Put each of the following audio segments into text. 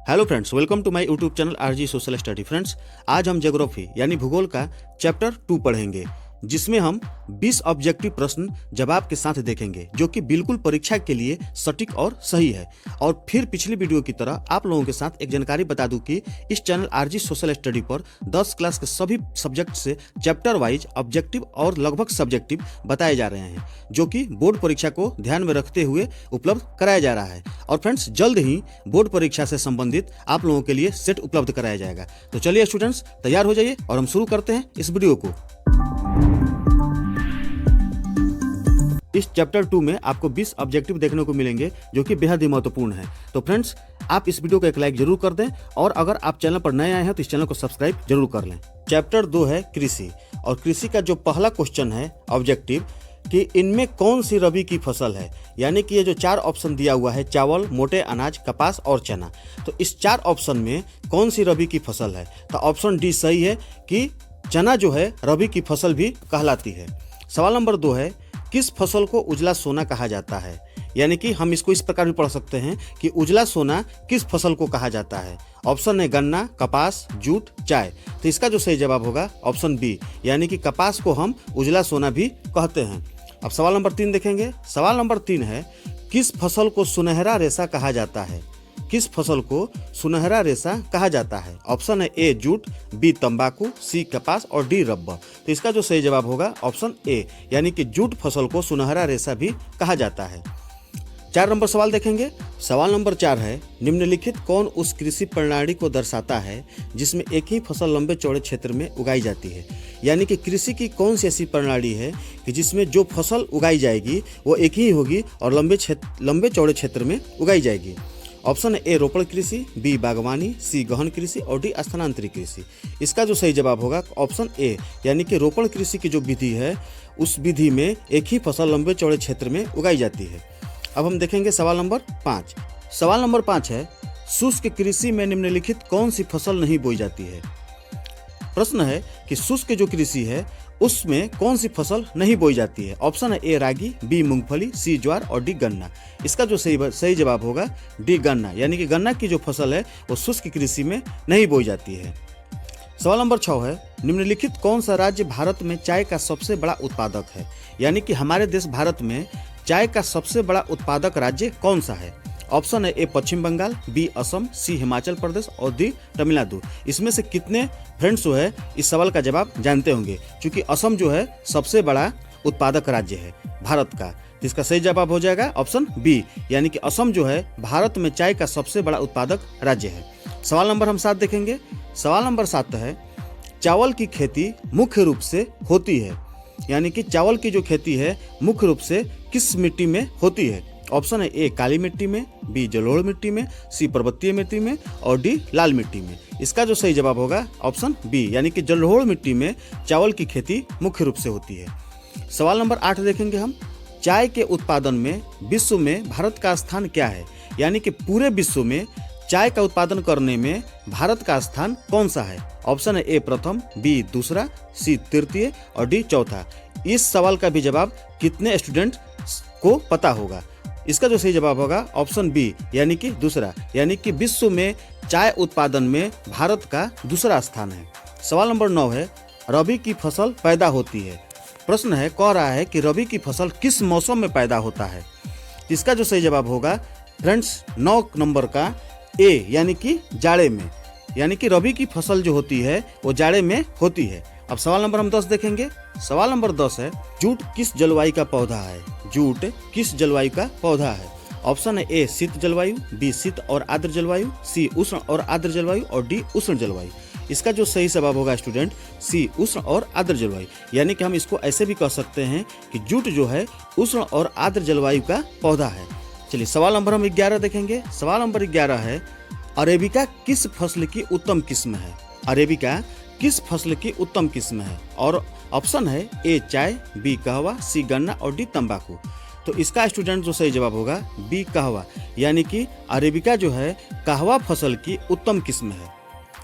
Hello friends, welcome to my YouTube channel RG social study. Friends, आज हम geography यानी भूगोल का चैप्टर 2 पढ़ेंगे, जिसमें हम 20 ऑब्जेक्टिव प्रश्न जवाब के साथ देखेंगे, जो कि बिल्कुल परीक्षा के लिए सटीक और सही है। और फिर पिछली वीडियो की तरह आप लोगों के साथ एक जानकारी बता दूं कि इस चैनल आरजी सोशल स्टडी पर 10 क्लास के सभी सब्जेक्ट से चैप्टर वाइज ऑब्जेक्टिव और लगभग सब्जेक्टिव बताए जा रहे हैं, जो कि बोर्ड परीक्षा को ध्यान में रखते हुए उपलब्ध कराया जा रहा है। और फ्रेंड्स, जल्द ही बोर्ड परीक्षा से संबंधित आप लोगों के लिए सेट उपलब्ध कराया जाएगा। तो चलिए स्टूडेंट्स, तैयार हो जाइए और हम शुरू करते हैं इस वीडियो को। इस चैप्टर 2 में आपको 20 ऑब्जेक्टिव देखने को मिलेंगे, जो कि बेहद ही महत्वपूर्ण है। तो फ्रेंड्स, आप इस वीडियो को एक लाइक जरूर कर दें, और अगर आप चैनल पर नए आए हैं तो इस चैनल को सब्सक्राइब जरूर कर लें। चैप्टर 2 है कृषि, और कृषि का जो पहला क्वेश्चन है ऑब्जेक्टिव कि इनमें कौन सी रबी की फसल है। यानी कि ये जो 4 ऑप्शन दिया हुआ है, चावल, मोटे अनाज, कपास और चना, तो इस 4 ऑप्शन में कौन सी रबी की फसल है। तो ऑप्शन डी सही है कि चना जो है रबी की फसल भी कहलाती है। सवाल नंबर 2 है, किस फसल को उजला सोना कहा जाता है। यानी कि हम इसको इस प्रकार भी पढ़ सकते हैं कि उजला सोना किस फसल को कहा जाता है। ऑप्शन है गन्ना, कपास, जूट, चाय। तो इसका जो सही जवाब होगा ऑप्शन बी, यानी कि कपास को हम उजला सोना भी कहते हैं। अब सवाल नंबर 3 देखेंगे। सवाल नंबर 3 है, किस फसल को सुनहरा रेशा कहा जाता है। किस फसल को सुनहरा रेशा कहा जाता है। ऑप्शन है ए जूट, बी तंबाकू, सी कपास और डी रबर। तो इसका जो सही जवाब होगा ऑप्शन ए, यानी कि जूट फसल को सुनहरा रेशा भी कहा जाता है। 4 नंबर सवाल देखेंगे। सवाल नंबर 4 है, निम्नलिखित कौन उस कृषि प्रणाली को दर्शाता है जिसमें एक ही फसल लंबे चौड़े क्षेत्र में उगाई जाती है। यानी कि कृषि की कौन सी ऐसी प्रणाली है कि जिसमें जो फसल उगाई जाएगी वो एक ही होगी और लंबे चौड़े क्षेत्र में उगाई जाएगी। ऑप्शन है ए रोपण कृषि, बी बागवानी, सी गहन कृषि और डी स्थानांतरित कृषि। इसका जो सही जवाब होगा ऑप्शन ए, यानी कि रोपण कृषि की जो विधि है उस विधि में एक ही फसल लंबे चौड़े क्षेत्र में उगाई जाती है। अब हम देखेंगे सवाल नंबर 5। सवाल नंबर 5 है, शुष्क कृषि में निम्नलिखित कौन सी फसल नहीं बोई जाती है। प्रश्न है कि शुष्क जो कृषि है उसमें कौन सी फसल नहीं बोई जाती है। ऑप्शन है ए रागी, बी मूंगफली, सी ज्वार और डी गन्ना। इसका जो सही जवाब होगा डी गन्ना, यानी कि गन्ना की जो फसल है वो शुष्क कृषि में नहीं बोई जाती है। सवाल नंबर 6 है, निम्नलिखित कौन सा राज्य भारत में चाय का सबसे बड़ा उत्पादक है। यानी कि हमारे देश भारत में चाय का सबसे बड़ा उत्पादक राज्य कौन सा है। ऑप्शन है ए पश्चिम बंगाल, बी असम, सी हिमाचल प्रदेश और डी तमिलनाडु। इसमें से कितने फ्रेंड्स जो है इस सवाल का जवाब जानते होंगे, क्योंकि असम जो है सबसे बड़ा उत्पादक राज्य है भारत का। इसका सही जवाब हो जाएगा ऑप्शन बी, यानी कि असम जो है भारत में चाय का सबसे बड़ा उत्पादक राज्य है। सवाल नंबर हम 7 देखेंगे। सवाल नंबर 7 है, चावल की खेती मुख्य रूप से होती है। यानी कि चावल की जो खेती है मुख्य रूप से किस मिट्टी में होती है। ऑप्शन है ए काली मिट्टी में, बी जलोढ़ मिट्टी में, सी पर्वतीय मिट्टी में और डी लाल मिट्टी में। इसका जो सही जवाब होगा ऑप्शन बी, यानी कि जलोढ़ मिट्टी में चावल की खेती मुख्य रूप से होती है। सवाल नंबर 8 देखेंगे हम। चाय के उत्पादन में विश्व में भारत का स्थान क्या है। यानी कि पूरे विश्व में चाय का उत्पादन करने में भारत का स्थान कौन सा है। ऑप्शन है ए प्रथम, बी दूसरा, सी तृतीय और डी चौथा। इस सवाल का भी जवाब कितने स्टूडेंट को पता होगा। इसका जो सही जवाब होगा ऑप्शन बी, यानी कि दूसरा, यानी कि विश्व में चाय उत्पादन में भारत का दूसरा स्थान है। सवाल नंबर 9 है, रबी की फसल पैदा होती है। प्रश्न है, कह रहा है कि रबी की फसल किस मौसम में पैदा होता है। इसका जो सही जवाब होगा फ्रेंड्स 9 नंबर का ए, यानी कि जाड़े में। यानी कि रबी की फसल जो होती है वो जाड़े में होती है। अब सवाल नंबर हम 10 देखेंगे। सवाल नंबर 10 है, जूट किस जलवायु का पौधा है। जूट किस जलवायु का पौधा है। ऑप्शन है ए शीत जलवायु, बी शीत और आर्द्र जलवायु, सी उष्ण और आर्द्र जलवायु और डी उष्ण जलवायु। इसका जो सही जवाब होगा स्टूडेंट सी उष्ण और आर्द्र जलवायु। यानी कि हम इसको ऐसे भी कह सकते हैं कि जूट जो है उष्ण और आर्द्र जलवायु का पौधा है। चलिए सवाल नंबर हम 11 देखेंगे। सवाल नंबर 11 है, अरेबिका किस फसल की उत्तम किस्म है। अरेबिका किस फसल की उत्तम किस्म है। और ऑप्शन है ए चाय, बी कहवा, सी गन्ना और डी तंबाकू। तो इसका स्टूडेंट जो सही जवाब होगा बी कहवा, यानी कि अरेबिका जो है कहवा फसल की उत्तम किस्म है।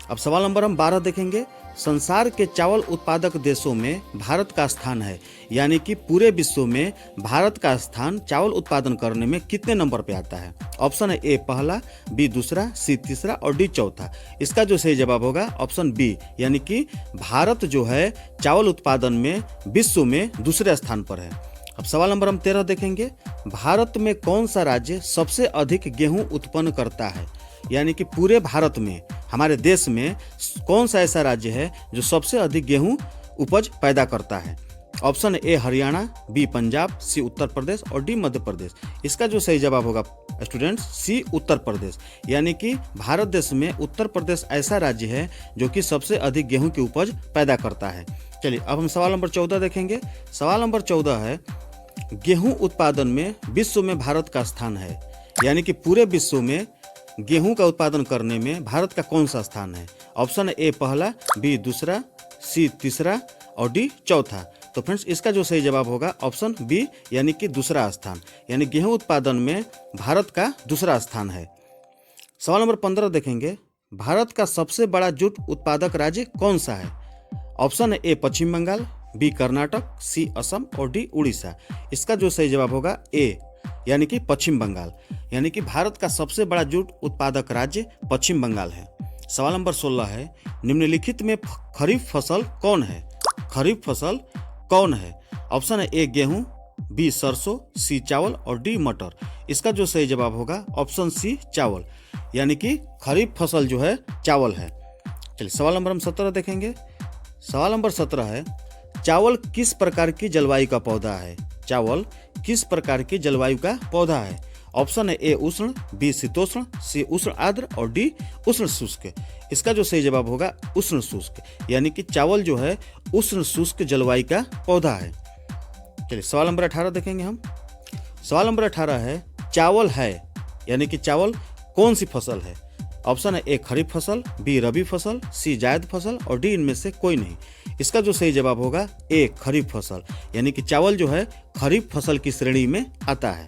अब सवाल नंबर हम 12 देखेंगे। संसार के चावल उत्पादक देशों में भारत का स्थान है, यानी कि पूरे विश्व में भारत का स्थान चावल उत्पादन करने में कितने नंबर पे आता है? ऑप्शन है ए पहला, बी दूसरा, सी तीसरा और डी चौथा। इसका जो सही जवाब होगा ऑप्शन बी, यानी कि भारत जो है चावल उत्पादन में विश्व में दूसरे स्थान पर है। अब सवाल नंबर हम 13 देखेंगे। भारत में कौन सा राज्य सबसे अधिक गेहूं उत्पन्न करता है? यानी कि पूरे भारत में, हमारे देश में कौन सा ऐसा राज्य है जो सबसे अधिक गेहूं उपज पैदा करता है? Option A Haryana, B Punjab, C Uttar Pradesh और डी मध्य प्रदेश। इसका जो सही जवाब होगा स्टूडेंट्स सी उत्तर प्रदेश, यानी कि भारत देश में उत्तर प्रदेश ऐसा राज्य है जो कि सबसे अधिक गेहूं की उपज पैदा करता है। चलिए अब हम सवाल नंबर 14 देखेंगे। सवाल नंबर 14 है, गेहूं उत्पादन में विश्व में भारत का स्थान है, यानी कि पूरे विश्व में गेहूं का उत्पादन करने में भारत का कौन सा स्थान है? ऑप्शन ए पहला, बी दूसरा, सी तीसरा और डी चौथा। तो फ्रेंड्स इसका जो सही जवाब होगा ऑप्शन बी, यानी कि दूसरा स्थान, यानी गेहूं उत्पादन में भारत का दूसरा स्थान है। सवाल नंबर 15 देखेंगे। भारत का सबसे बड़ा जूट उत्पादक राज्य कौन सा है? ऑप्शन है ए पश्चिम बंगाल, बी कर्नाटक, सी असम और डी उड़ीसा। इसका जो सही जवाब होगा ए, यानी कि पश्चिम बंगाल, यानी कि भारत का सबसे बड़ा जूट उत्पादक राज्य पश्चिम बंगाल है। सवाल नंबर 16 है, निम्नलिखित में खरीफ फसल कौन है? खरीफ फसल कौन है? ऑप्शन है ए गेहूं, बी सरसों, सी चावल और डी मटर। इसका जो सही जवाब होगा ऑप्शन सी चावल, यानी कि खरीफ फसल जो है चावल है। चलिए सवाल नंबर हम 17 देखेंगे। सवाल नंबर 17 है, चावल किस प्रकार की जलवायु का पौधा है? चावल किस प्रकार की जलवायु का पौधा है? ऑप्शन है ए उष्ण, बी शीतोष्ण, सी उष्ण आर्द्र और डी उष्ण शुष्क। इसका जो सही जवाब होगा उष्ण शुष्क, यानी कि चावल जो है उष्ण शुष्क जलवायु का पौधा है। चलिए सवाल नंबर 18 देखेंगे हम। सवाल नंबर 18 है, चावल है, यानी कि चावल कौन सी फसल है? ऑप्शन है ए खरीफ फसल, बी रबी फसल, सी जायद फसल और डी इनमें से कोई नहीं। इसका जो सही जवाब होगा ए खरीफ फसल, यानी कि चावल जो है खरीफ फसल की श्रेणी में आता है।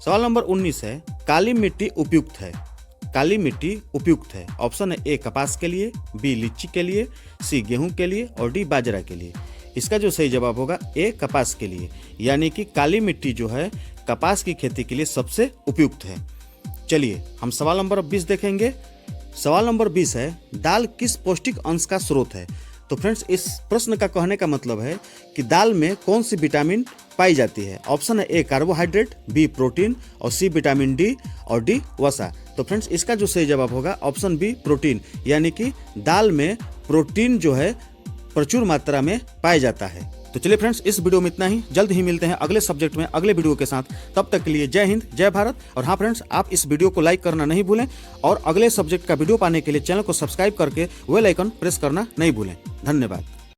सवाल नंबर 19 है, काली मिट्टी उपयुक्त है? काली मिट्टी उपयुक्त है। ऑप्शन है ए कपास के लिए, बी लीची के लिए, सी गेहूं के लिए और डी बाजरा के लिए। इसका जो सही जवाब होगा ए कपास के लिए, यानी कि काली मिट्टी जो है कपास की खेती के लिए सबसे उपयुक्त है। चलिए हम सवाल नंबर 20 देखेंगे। सवाल नंबर 20 है, दाल किस पौष्टिक अंश का स्रोत है? तो फ्रेंड्स इस प्रश्न का कहने का मतलब है कि दाल में कौन सी विटामिन पाई जाती है? ऑप्शन है ए कार्बोहाइड्रेट, बी प्रोटीन और सी विटामिन डी और डी वसा। तो फ्रेंड्स इसका जो सही जवाब होगा ऑप्शन बी प्रोटीन, यानी कि दाल में प्रोटीन जो है प्रचुर मात्रा में पाया जाता है। तो चलिए फ्रेंड्स इस वीडियो में इतना ही। जल्द ही मिलते हैं अगले सब्जेक्ट में अगले वीडियो के साथ। तब तक के लिए जय हिंद, जय भारत। और हाँ फ्रेंड्स, आप इस वीडियो को लाइक करना नहीं भूलें और अगले सब्जेक्ट का वीडियो पाने के लिए चैनल को सब्सक्राइब करके बेल आइकन प्रेस करना नहीं भूलें। धन्यवाद।